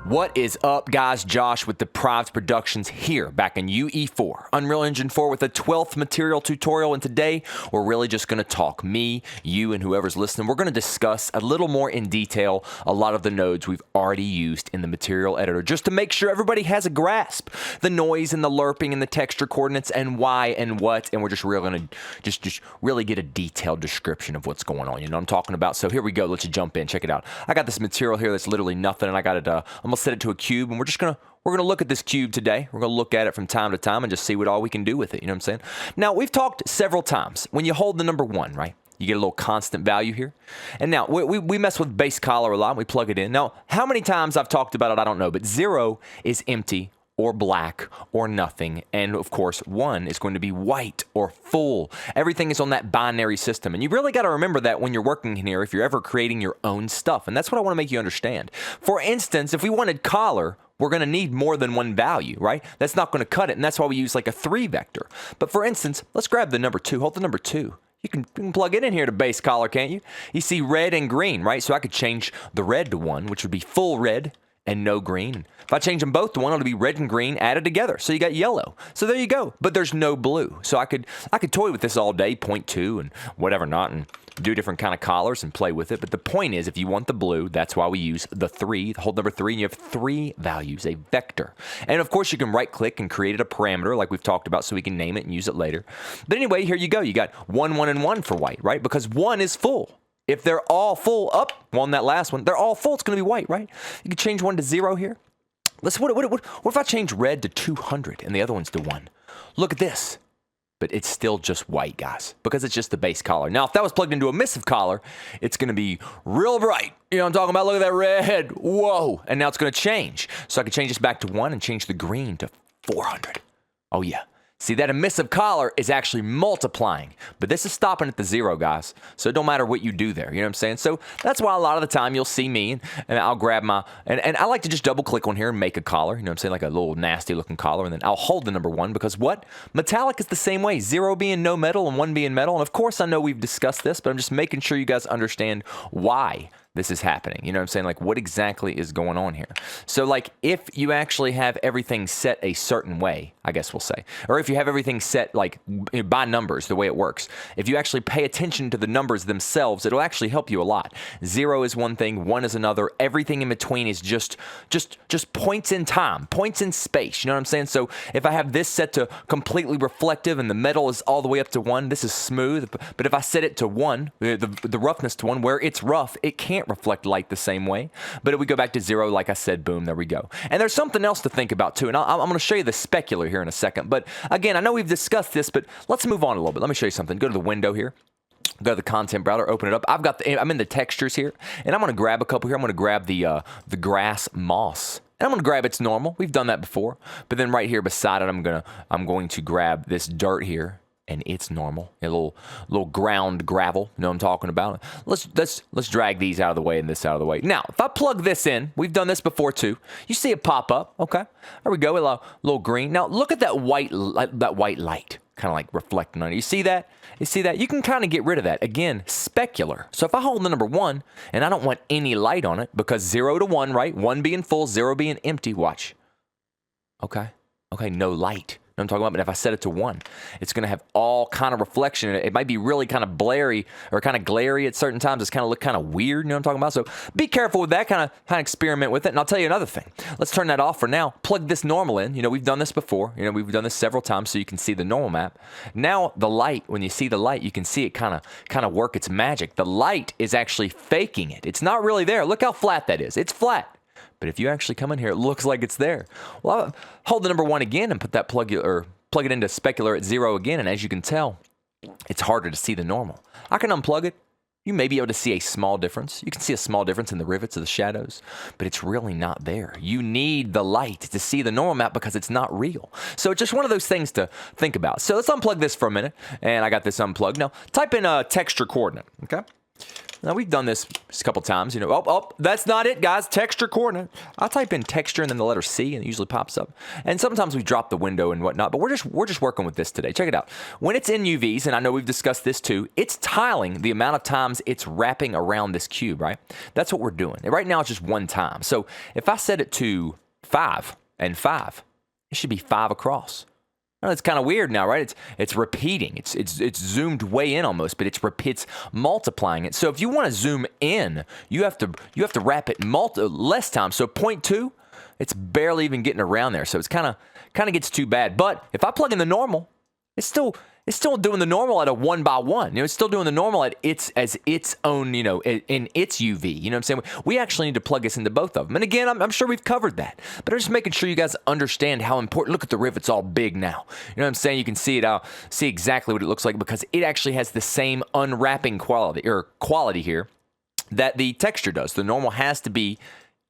What is up, guys? Josh with Deprived Productions here, back in UE4, Unreal Engine 4 with the 12th material tutorial, and today we're really just going to talk, me, you, and whoever's listening. We're going to discuss a little more in detail a lot of the nodes we've already used in the material editor, just to make sure everybody has a grasp. The noise and the lerping and the texture coordinates and why and what, and we're just really going to just really get a detailed description of what's going on. You know what I'm talking about? So here we go. Let's jump in. Check it out. I got this material here that's literally nothing, and I got it, I'm going to set it to a cube, and we're gonna look at this cube today. We're gonna look at it from time to time and just see what all we can do with it. You know what I'm saying? Now, we've talked several times. When you hold the number 1, right, you get a little constant value here. And now, we mess with base color a lot. We plug it in. Now, how many times I've talked about it, I don't know, but 0 is empty or black or nothing. And of course, 1 is going to be white or full. Everything is on that binary system. And you really got to remember that when you're working here, if you're ever creating your own stuff. And that's what I want to make you understand. For instance, if we wanted color, we're going to need more than one value, right? That's not going to cut it. And that's why we use like a 3 vector. But for instance, let's grab the number 2. Hold the number 2. You can plug it in here to base color, can't you? You see red and green, right? So I could change the red to 1, which would be full red and no green. If I change them both to 1, it'll be red and green added together. So you got yellow. So there you go. But there's no blue. So I could toy with this all day, 0.2 and whatever not, and do different kind of colors and play with it. But the point is, if you want the blue, that's why we use the 3, the whole number 3, and you have 3 values, a vector. And of course, you can right click and create a parameter like we've talked about so we can name it and use it later. But anyway, here you go. You got 1, 1, and 1 for white, right? Because 1 is full. If they're all full up, well, on that last one, they're all full, it's going to be white, right? You can change 1 to 0 here. What if I change red to 200 and the other one's to 1? Look at this. But it's still just white, guys, because it's just the base color. Now, if that was plugged into emissive color, it's going to be real bright. You know what I'm talking about? Look at that red. Whoa. And now it's going to change. So I can change this back to 1 and change the green to 400. Oh, yeah. See, that emissive color is actually multiplying, but this is stopping at the 0, guys. So it don't matter what you do there. You know what I'm saying? So that's why a lot of the time you'll see me and I'll grab my, and I like to just double click on here and make a collar. You know what I'm saying? Like a little nasty looking collar. And then I'll hold the number 1 because what? Metallic is the same way. 0 being no metal and 1 being metal. And of course I know we've discussed this, but I'm just making sure you guys understand why this is happening. You know what I'm saying? Like, what exactly is going on here? So, like, if you actually have everything set a certain way, I guess we'll say, or if you have everything set, like, by numbers, the way it works, if you actually pay attention to the numbers themselves, it'll actually help you a lot. 0 is one thing, 1 is another. Everything in between is just points in time, points in space. You know what I'm saying? So, if I have this set to completely reflective and the metal is all the way up to 1, this is smooth. But if I set it to 1, the roughness to 1, where it's rough, it can't reflect light the same way. But if we go back to 0, like I said, boom, there we go. And there's something else to think about too, and I'm going to show you the specular here in a second. But again, I know we've discussed this, but let's move on a little bit. Let me show you something. Go to the window here. Go to the content browser, open it up. I'm in the textures here, and I'm going to grab a couple here. I'm going to grab the grass moss. And I'm going to grab its normal. We've done that before. But then right here beside it, I'm going to grab this dirt here. And it's normal, a little ground gravel. You know what I'm talking about? Let's drag these out of the way and this out of the way. Now, if I plug this in, we've done this before too. You see it pop up, okay? There we go, a little green. Now look at that white light, kind of like reflecting on it. You see that? You see that? You can kind of get rid of that. Again, specular. So if I hold the number 1 and I don't want any light on it, because 0 to 1, right? 1 being full, 0 being empty. Watch. Okay, no light. I'm talking about, but if I set it to 1, it's going to have all kind of reflection in it. It might be really kind of blurry or kind of glary at certain times. It's kind of look kind of weird, you know what I'm talking about? So be careful with that, kind of experiment with it. And I'll tell you another thing. Let's turn that off for now. Plug this normal in. You know, we've done this before. You know, we've done this several times so you can see the normal map. Now the light, when you see the light, you can see it kind of work its magic. The light is actually faking it. It's not really there. Look how flat that is. It's flat. But if you actually come in here, it looks like it's there. Well, I'll hold the number 1 again and put that plug it into specular at 0 again. And as you can tell, it's harder to see the normal. I can unplug it. You may be able to see a small difference. You can see a small difference in the rivets of the shadows, but it's really not there. You need the light to see the normal map because it's not real. So it's just one of those things to think about. So let's unplug this for a minute. And I got this unplugged. Now type in a texture coordinate, okay? Now, we've done this a couple times, you know. Oh, that's not it, guys. Texture coordinate. I'll type in texture and then the letter C, and it usually pops up. And sometimes we drop the window and whatnot, but we're just working with this today. Check it out. When it's in UVs, and I know we've discussed this too, it's tiling the amount of times it's wrapping around this cube, right? That's what we're doing. And right now, it's just one time. So if I set it to 5 and 5, it should be 5 across. Well, it's kind of weird now, right? It's repeating. It's zoomed way in almost, but it's multiplying it. So if you want to zoom in, you have to wrap it less times. So 0.2, it's barely even getting around there. So it's kind of gets too bad. But if I plug in the normal, it's still doing the normal at a 1 by 1. You know, it's still doing the normal at its own, you know, in its UV. You know what I'm saying? We actually need to plug this into both of them. And again, I'm sure we've covered that. But I'm just making sure you guys understand how important. Look at the rivets all big now. You know what I'm saying? You can see it. See exactly what it looks like because it actually has the same unwrapping quality here that the texture does. The normal has to be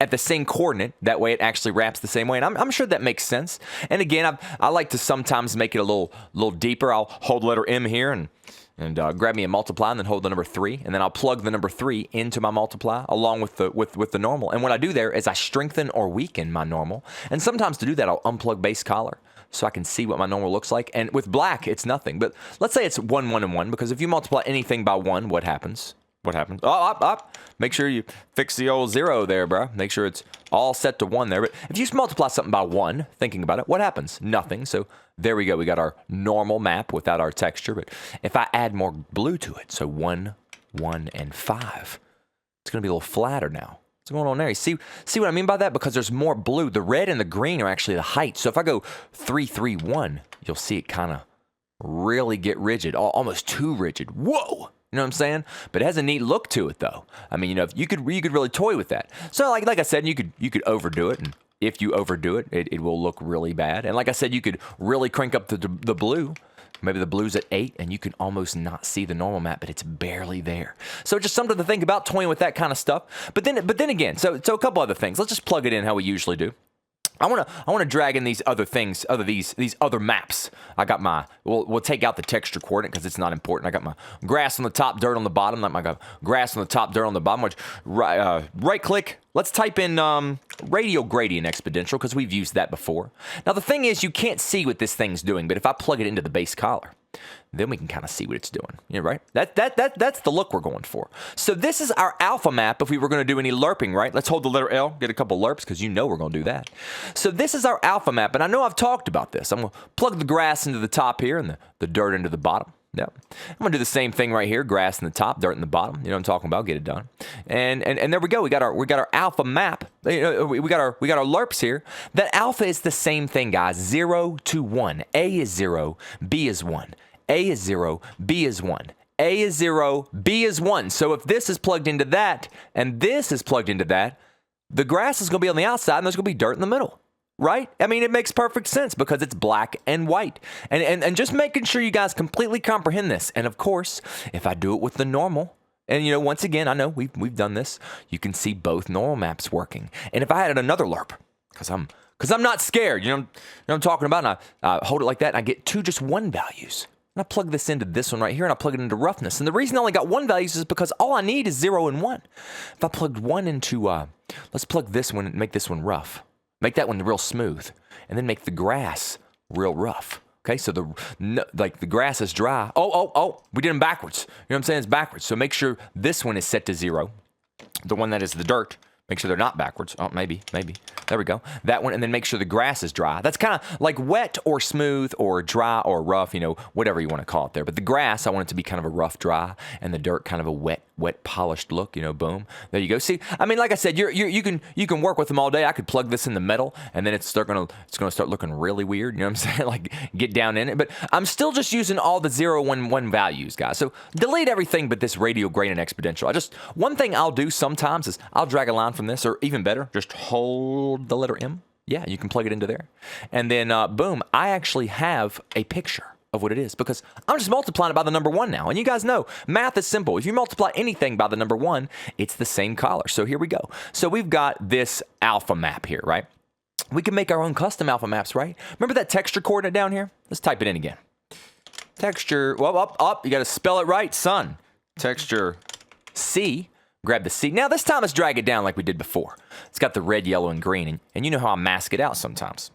at the same coordinate. That way it actually wraps the same way. And I'm sure that makes sense. And again, I like to sometimes make it a little deeper. I'll hold letter M here and grab me a multiply and then hold the number 3. And then I'll plug the number 3 into my multiply along with the normal. And what I do there is I strengthen or weaken my normal. And sometimes to do that, I'll unplug base collar so I can see what my normal looks like. And with black, it's nothing. But let's say it's 1, 1, and 1, because if you multiply anything by 1, what happens? What happens? Oh, up. Make sure you fix the old 0 there, bro. Make sure it's all set to 1 there. But if you just multiply something by 1, thinking about it, what happens? Nothing. So there we go. We got our normal map without our texture. But if I add more blue to it, so 1, 1, and 5, it's going to be a little flatter now. What's going on there? You see what I mean by that? Because there's more blue. The red and the green are actually the height. So if I go 3, 3, 1, you'll see it kind of really get rigid, almost too rigid. Whoa! You know what I'm saying? But it has a neat look to it, though. I mean, you know, you could really toy with that. So, like I said, you could overdo it, and if you overdo it, it will look really bad. And like I said, you could really crank up the blue. Maybe the blue's at 8, and you can almost not see the normal map, but it's barely there. So just something to think about, toying with that kind of stuff. But then again, so a couple other things. Let's just plug it in how we usually do. I want to drag in these other things, these other maps. I got my, we'll take out the texture coordinate because it's not important. I got my grass on the top, dirt on the bottom. I got grass on the top, dirt on the bottom. Right click. Let's type in radial gradient exponential because we've used that before. Now the thing is, you can't see what this thing's doing, but if I plug it into the base collar, then we can kind of see what it's doing. You know, right? That's the look we're going for. So this is our alpha map if we were going to do any lerping, right? Let's hold the letter L, get a couple lerps because you know we're going to do that. So this is our alpha map, and I know I've talked about this. I'm going to plug the grass into the top here and the dirt into the bottom. Yep. I'm going to do the same thing right here, grass in the top, dirt in the bottom. You know what I'm talking about, get it done. And there we go. We got our alpha map. We got our lerps here. That alpha is the same thing, guys. 0 to 1. A is 0, B is 1. A is 0, B is 1. A is 0, B is 1. So if this is plugged into that and this is plugged into that, the grass is going to be on the outside and there's going to be dirt in the middle. Right? I mean, it makes perfect sense because it's black and white. And just making sure you guys completely comprehend this. And of course, if I do it with the normal, and you know, once again, I know we've done this, you can see both normal maps working. And if I added another lerp, because I'm not scared, you know what I'm talking about, and I hold it like that and I get just 1 values. And I plug this into this one right here, and I plug it into roughness. And the reason I only got 1 values is because all I need is 0 and 1. If I plugged 1 into, let's plug this one and make this one rough. Make that one real smooth, and then make the grass real rough. Okay, so the grass is dry. Oh, we did them backwards. You know what I'm saying? It's backwards. So make sure this one is set to 0. The one that is the dirt, make sure they're not backwards. Oh, maybe. There we go. That one, and then make sure the grass is dry. That's kind of like wet or smooth or dry or rough, you know, whatever you want to call it there. But the grass, I want it to be kind of a rough dry, and the dirt kind of a wet, polished look, you know, boom. There you go. See, I mean, like I said, you can work with them all day. I could plug this in the metal, and then it's going to start looking really weird, you know what I'm saying? Like, get down in it. But I'm still just using all the 0, 1, 1 values, guys. So delete everything but this radial gradient exponential. One thing I'll do sometimes is I'll drag a line from this, or even better, just hold the letter M. Yeah, you can plug it into there. And then, boom, I actually have a picture of what it is because I'm just multiplying it by the number 1 now. And you guys know, math is simple. If you multiply anything by the number 1, it's the same color. So here we go. So we've got this alpha map here, right? We can make our own custom alpha maps, right? Remember that texture coordinate down here? Let's type it in again. Texture, well, up. You got to spell it right, son. Texture C, grab the C. Now this time let's drag it down like we did before. It's got the red, yellow, and green, and you know how I mask it out sometimes.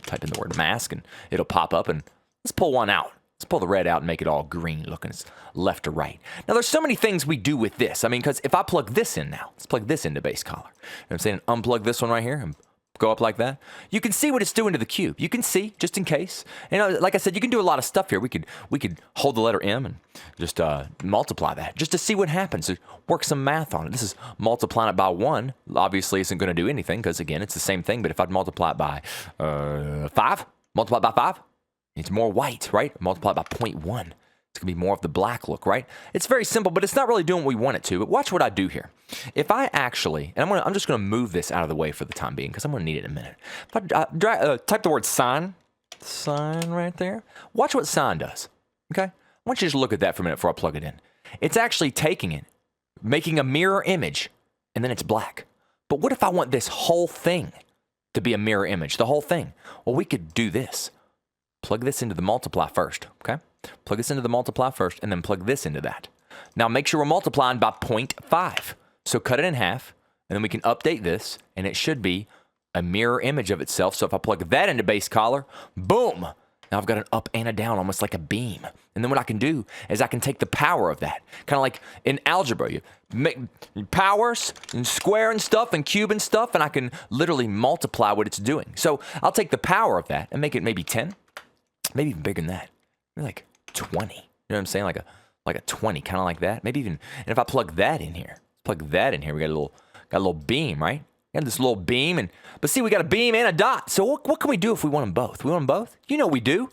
Type in the word mask and it'll pop up, and let's pull one out. Let's pull the red out and make it all green looking. It's left to right. Now, there's so many things we do with this. I mean, because if I plug this in now, let's plug this into base collar. You know what I'm saying? Unplug this one right here and go up like that. You can see what it's doing to the cube. You can see, just in case. You know, like I said, you can do a lot of stuff here. We could hold the letter M and just multiply that just to see what happens. So work some math on it. This is multiplying it by 1. Obviously, isn't going to do anything because, again, it's the same thing. But if I'd multiply it by 5, multiply it by 5, it's more white, right? Multiply it by 0.1. It's going to be more of the black look, right? It's very simple, but it's not really doing what we want it to. But watch what I do here. If I actually, and I'm just going to move this out of the way for the time being because I'm going to need it in a minute. If I type the word sine right there, watch what sine does, okay? I want you to just look at that for a minute before I plug it in. It's actually taking it, making a mirror image, and then it's black. But what if I want this whole thing to be a mirror image, the whole thing? Well, we could do this. Plug this into the multiply first, okay? Plug this into the multiply first, and then plug this into that. Now, make sure we're multiplying by 0.5. So cut it in half, and then we can update this, and it should be a mirror image of itself. So if I plug that into base collar, boom! Now I've got an up and a down, almost like a beam. And then what I can do is I can take the power of that. Kind of like in algebra, you make powers and square and stuff and cube and stuff, and I can literally multiply what it's doing. So I'll take the power of that and make it maybe 10. Maybe even bigger than that. Maybe like 20. You know what I'm saying? Like a 20, kind of like that. Maybe even, and if I plug that in here, we got a little beam, right? We got this little beam, but see, we got a beam and a dot. So what can we do if we want them both? We want them both? You know we do.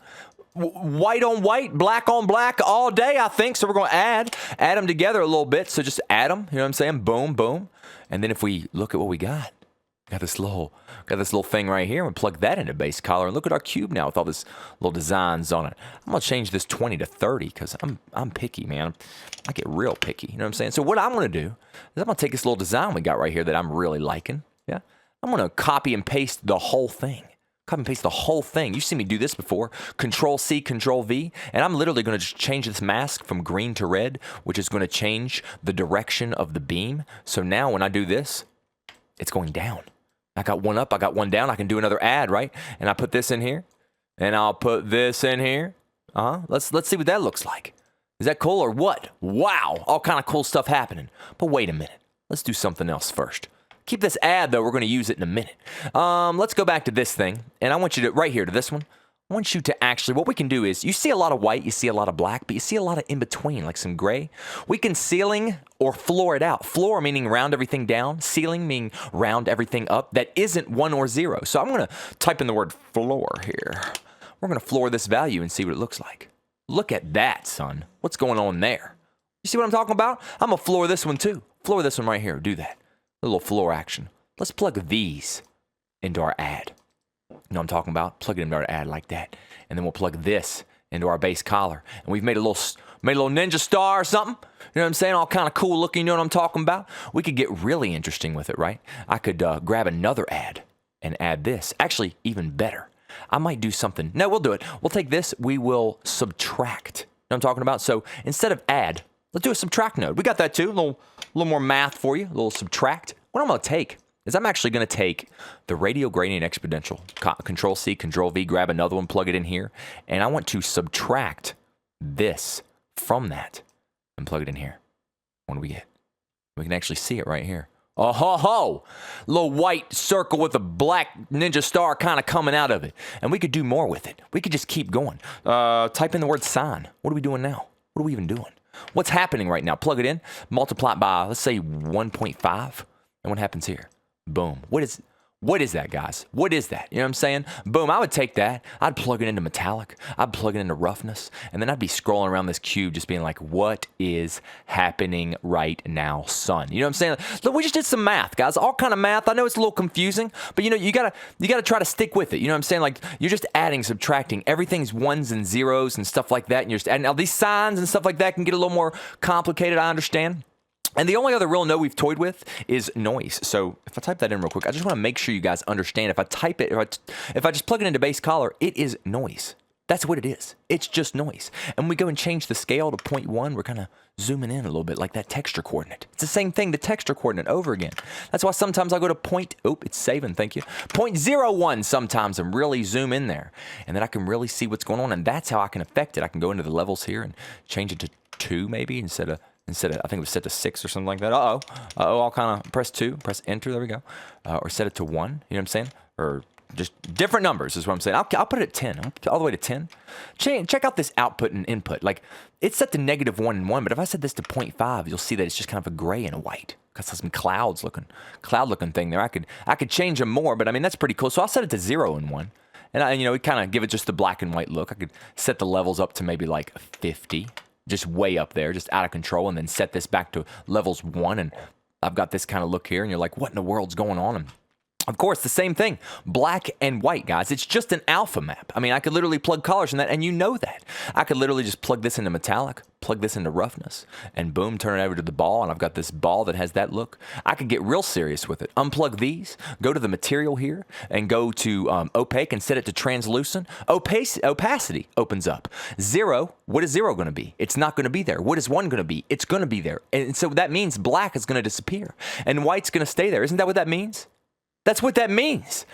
White on white, black on black all day, I think. So we're going to add them together a little bit. So just add them, you know what I'm saying? Boom, boom. And then if we look at what we got this little thing right here, and plug that into base collar, and look at our cube now with all this little designs on it. I'm gonna change this 20 to 30 because I'm picky, man. I get real picky. You know what I'm saying? So what I'm gonna do is I'm gonna take this little design we got right here that I'm really liking. Yeah, I'm gonna copy and paste the whole thing. Copy and paste the whole thing. You've seen me do this before. Control C, Control V, and I'm literally gonna just change this mask from green to red, which is gonna change the direction of the beam. So now when I do this, it's going down. I got one up, I got one down. I can do another add, right? And I put this in here, and I'll put this in here. Let's see what that looks like. Is that cool or what? Wow, all kind of cool stuff happening. But wait a minute. Let's do something else first. Keep this add, though. We're going to use it in a minute. Let's go back to this thing, and I want you to, right here to this one, I want you to actually, what we can do is, you see a lot of white, you see a lot of black, but you see a lot of in between, like some gray. We can ceiling or floor it out. Floor meaning round everything down. Ceiling meaning round everything up. That isn't 1 or 0. So I'm going to type in the word floor here. We're going to floor this value and see what it looks like. Look at that, son. What's going on there? You see what I'm talking about? I'm going to floor this one too. Floor this one right here. Do that. A little floor action. Let's plug these into our add. You know what I'm talking about? Plug it into our add like that. And then we'll plug this into our base collar. And we've made a little ninja star or something. You know what I'm saying? All kind of cool looking. You know what I'm talking about? We could get really interesting with it, right? I could grab another add and add this. Actually, even better. I might do something. No, we'll do it. We'll take this. We will subtract. You know what I'm talking about? So instead of add, let's do a subtract node. We got that too. A little more math for you. A little subtract. What I'm going to take is I'm actually going to take the radial gradient exponential, Control C, Control V, grab another one, plug it in here, and I want to subtract this from that and plug it in here. What do we get? We can actually see it right here. Oh ho ho! Little white circle with a black ninja star kind of coming out of it. And we could do more with it. We could just keep going. Type in the word sine. What are we doing now? What are we even doing? What's happening right now? Plug it in, multiply it by, let's say 1.5, and what happens here? Boom. What is that, guys? What is that? You know what I'm saying? Boom, I would take that. I'd plug it into metallic. I'd plug it into roughness. And then I'd be scrolling around this cube just being like, what is happening right now, son? You know what I'm saying? Look, we just did some math, guys. All kind of math. I know it's a little confusing, but you know, you gotta try to stick with it. You know what I'm saying? Like, you're just adding, subtracting. Everything's ones and zeros and stuff like that. And you're just adding. Now, these signs and stuff like that can get a little more complicated, I understand. And the only other real node we've toyed with is noise. So if I type that in real quick, I just want to make sure you guys understand. If I type it, if I just plug it into base collar, it is noise. That's what it is. It's just noise. And we go and change the scale to 0.1. We're kind of zooming in a little bit like that texture coordinate. It's the same thing, the texture coordinate over again. That's why sometimes I'll go to it's saving, thank you. 0.01 sometimes and really zoom in there. And then I can really see what's going on. And that's how I can affect it. I can go into the levels here and change it to 2 maybe instead of, I think it was set to 6 or something like that. I'll kind of press 2, press enter, there we go. Or set it to 1, you know what I'm saying? Or just different numbers is what I'm saying. I'll put it at 10, all the way to 10. Check out this output and input. Like, it's set to -1 and 1, but if I set this to 0.5, you'll see that it's just kind of a gray and a white. Got some cloud looking thing there. I could change them more, but I mean, that's pretty cool. So I'll set it to 0 and 1. And we kind of give it just the black and white look. I could set the levels up to maybe like 50, just way up there, just out of control, and then set this back to levels 1, and I've got this kind of look here, and you're like, what in the world's going on? And of course, the same thing, black and white, guys. It's just an alpha map. I mean, I could literally plug colors in that, and you know that. I could literally just plug this into metallic, plug this into roughness, and boom, turn it over to the ball, and I've got this ball that has that look. I could get real serious with it. Unplug these, go to the material here, and go to opaque and set it to translucent. Opacity opens up. 0, what is 0 going to be? It's not going to be there. What is 1 going to be? It's going to be there. And so that means black is going to disappear, and white's going to stay there. Isn't that what that means? That's what that means.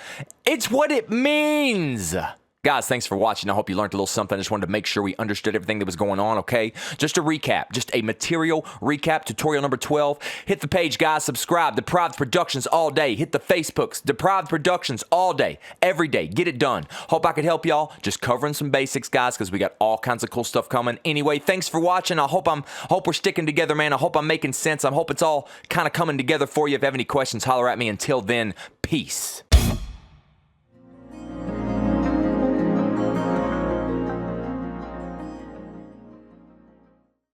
It's what it means. Guys, thanks for watching. I hope you learned a little something. I just wanted to make sure we understood everything that was going on, okay? Just a recap, just a material recap, tutorial number 12. Hit the page, guys. Subscribe. Deprived Productions all day. Hit the Facebooks. Deprived Productions all day, every day. Get it done. Hope I could help y'all. Just covering some basics, guys, because we got all kinds of cool stuff coming. Anyway, thanks for watching. I hope we're sticking together, man. I hope I'm making sense. I hope it's all kind of coming together for you. If you have any questions, holler at me. Until then, peace.